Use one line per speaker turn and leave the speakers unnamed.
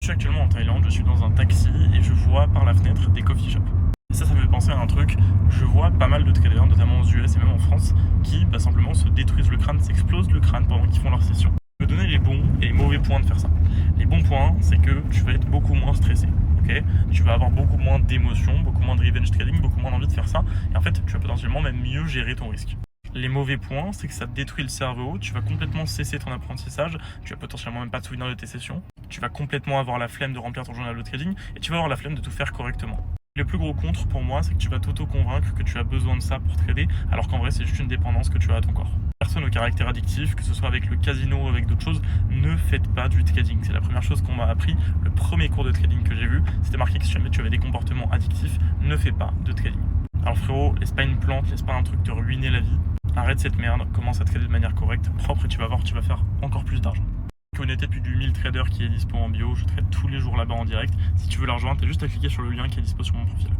Je suis actuellement en Thaïlande, je suis dans un taxi et je vois par la fenêtre des coffee shops. Et ça me fait penser à un truc, je vois pas mal de traders, notamment aux US et même en France, qui simplement se détruisent le crâne, s'explosent le crâne pendant qu'ils font leur session. Je vais donner les bons et les mauvais points de faire ça. Les bons points, c'est que tu vas être beaucoup moins stressé. Okay, tu vas avoir beaucoup moins d'émotions, beaucoup moins de revenge trading, beaucoup moins d'envie de faire ça. Et en fait, tu vas potentiellement même mieux gérer ton risque. Les mauvais points, c'est que ça te détruit le cerveau, tu vas complètement cesser ton apprentissage, tu vas potentiellement même pas te souvenir de tes sessions, tu vas complètement avoir la flemme de remplir ton journal de trading et tu vas avoir la flemme de tout faire correctement. Le plus gros contre pour moi, c'est que tu vas t'auto-convaincre que tu as besoin de ça pour trader, alors qu'en vrai, c'est juste une dépendance que tu as à ton corps. Personne au caractère addictif, que ce soit avec le casino ou avec d'autres choses, ne faites pas du trading. C'est la première chose qu'on m'a appris. Le premier cours de trading que j'ai vu, c'était marqué que si jamais tu avais des comportements addictifs, ne fais pas de trading. Alors frérot, laisse pas une plante, laisse pas un truc te ruiner la vie. Arrête cette merde, commence à trader de manière correcte, propre et tu vas voir, tu vas faire encore plus d'argent. Communauté plus du 1000 traders qui est dispo en bio, je trade tous les jours là-bas en direct. Si tu veux la rejoindre, t'as juste à cliquer sur le lien qui est dispo sur mon profil.